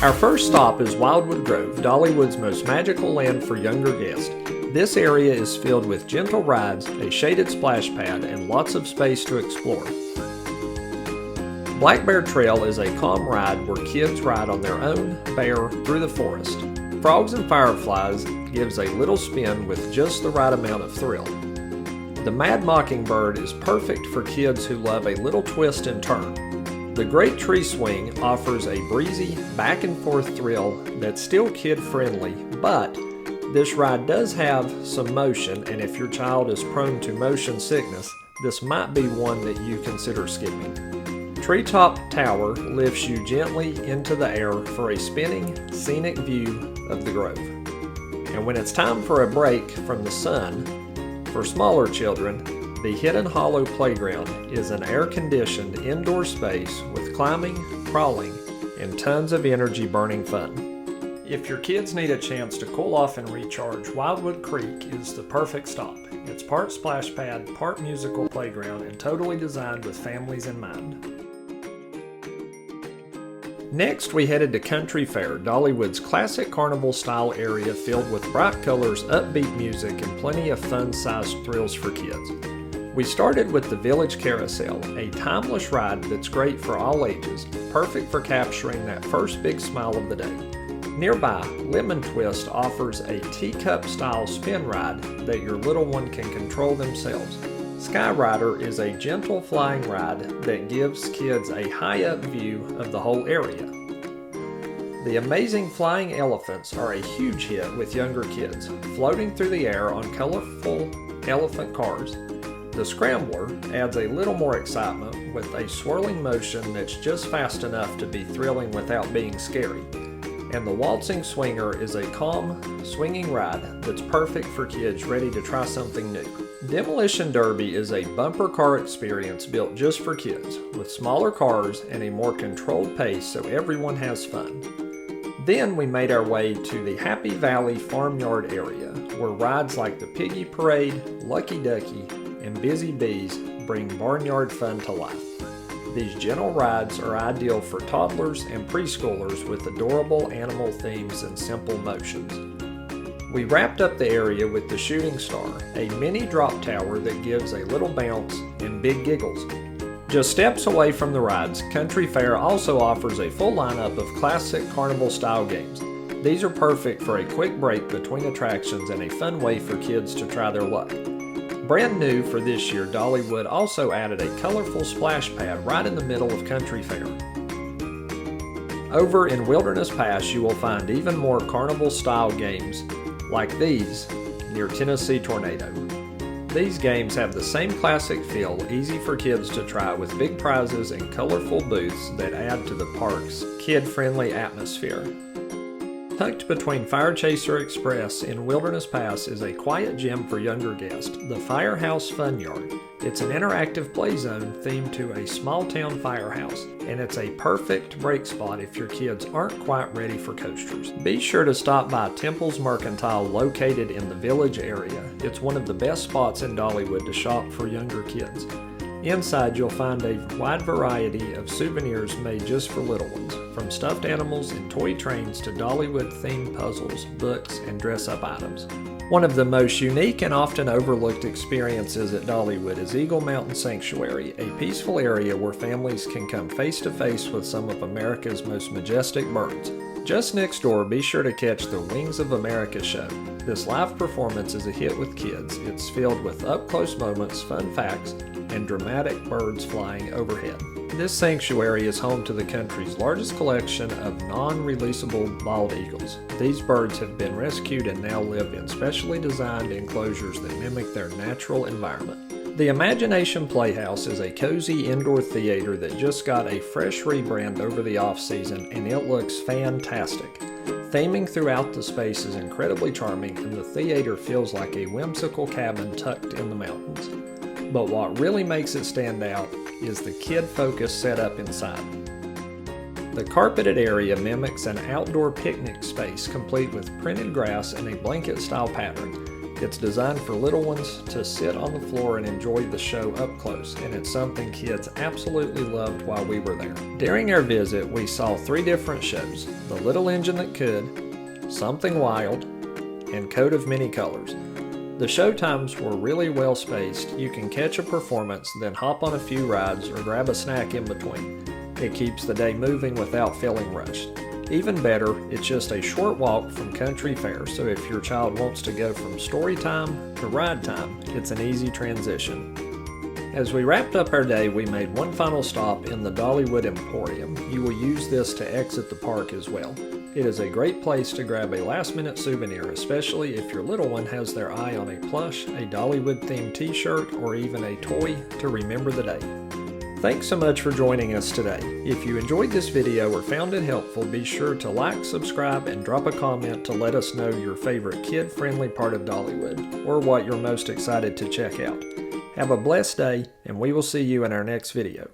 Our first stop is Wildwood Grove, Dollywood's most magical land for younger guests. This area is filled with gentle rides, a shaded splash pad, and lots of space to explore. Black Bear Trail is a calm ride where kids ride on their own bear through the forest. Frogs and Fireflies gives a little spin with just the right amount of thrill. The Mad Mockingbird is perfect for kids who love a little twist and turn. The Great Tree Swing offers a breezy, back-and-forth thrill that's still kid-friendly, but this ride does have some motion, and if your child is prone to motion sickness, this might be one that you consider skipping. Treetop Tower lifts you gently into the air for a spinning, scenic view of the grove. And when it's time for a break from the sun, for smaller children, the Hidden Hollow Playground is an air-conditioned indoor space with climbing, crawling, and tons of energy-burning fun. If your kids need a chance to cool off and recharge, Wildwood Creek is the perfect stop. It's part splash pad, part musical playground, and totally designed with families in mind. Next, we headed to Country Fair, Dollywood's classic carnival-style area filled with bright colors, upbeat music, and plenty of fun-sized thrills for kids. We started with the Village Carousel, a timeless ride that's great for all ages, perfect for capturing that first big smile of the day. Nearby, Lemon Twist offers a teacup-style spin ride that your little one can control themselves. Sky Rider is a gentle flying ride that gives kids a high-up view of the whole area. The Amazing Flying Elephants are a huge hit with younger kids, floating through the air on colorful elephant cars. The Scrambler adds a little more excitement with a swirling motion that's just fast enough to be thrilling without being scary. And the Waltzing Swinger is a calm, swinging ride that's perfect for kids ready to try something new. Demolition Derby is a bumper car experience built just for kids, with smaller cars and a more controlled pace so everyone has fun. Then we made our way to the Happy Valley Farmyard area, where rides like the Piggy Parade, Lucky Ducky, and Busy Bees bring barnyard fun to life. These gentle rides are ideal for toddlers and preschoolers with adorable animal themes and simple motions. We wrapped up the area with the Shooting Star, a mini drop tower that gives a little bounce and big giggles. Just steps away from the rides, Country Fair also offers a full lineup of classic carnival-style games. These are perfect for a quick break between attractions and a fun way for kids to try their luck. Brand new for this year, Dollywood also added a colorful splash pad right in the middle of Country Fair. Over in Wilderness Pass, you will find even more carnival-style games like these near Tennessee Tornado. These games have the same classic feel, easy for kids to try with big prizes and colorful booths that add to the park's kid-friendly atmosphere. Tucked between Fire Chaser Express and Wilderness Pass is a quiet gem for younger guests, the Firehouse Fun Yard. It's an interactive play zone themed to a small-town firehouse, and it's a perfect break spot if your kids aren't quite ready for coasters. Be sure to stop by Temple's Mercantile located in the Village area. It's one of the best spots in Dollywood to shop for younger kids. Inside, you'll find a wide variety of souvenirs made just for little ones, from stuffed animals and toy trains to Dollywood-themed puzzles, books, and dress-up items. One of the most unique and often overlooked experiences at Dollywood is Eagle Mountain Sanctuary, a peaceful area where families can come face-to-face with some of America's most majestic birds. Just next door, be sure to catch the Wings of America show. This live performance is a hit with kids. It's filled with up-close moments, fun facts, and dramatic birds flying overhead. This sanctuary is home to the country's largest collection of non-releasable bald eagles. These birds have been rescued and now live in specially designed enclosures that mimic their natural environment. The Imagination Playhouse is a cozy indoor theater that just got a fresh rebrand over the off-season, and it looks fantastic. Theming throughout the space is incredibly charming, and the theater feels like a whimsical cabin tucked in the mountains. But what really makes it stand out is the kid-focused setup inside. The carpeted area mimics an outdoor picnic space complete with printed grass and a blanket-style pattern. It's designed for little ones to sit on the floor and enjoy the show up close, and it's something kids absolutely loved while we were there. During our visit, we saw 3 different shows: The Little Engine That Could, Something Wild, and Coat of Many Colors. The show times were really well spaced. You can catch a performance, then hop on a few rides or grab a snack in between. It keeps the day moving without feeling rushed. Even better, it's just a short walk from Country Fair, so if your child wants to go from story time to ride time, it's an easy transition. As we wrapped up our day, we made one final stop in the Dollywood Emporium. You will use this to exit the park as well. It is a great place to grab a last-minute souvenir, especially if your little one has their eye on a plush, a Dollywood-themed t-shirt, or even a toy to remember the day. Thanks so much for joining us today. If you enjoyed this video or found it helpful, be sure to like, subscribe, and drop a comment to let us know your favorite kid-friendly part of Dollywood, or what you're most excited to check out. Have a blessed day, and we will see you in our next video.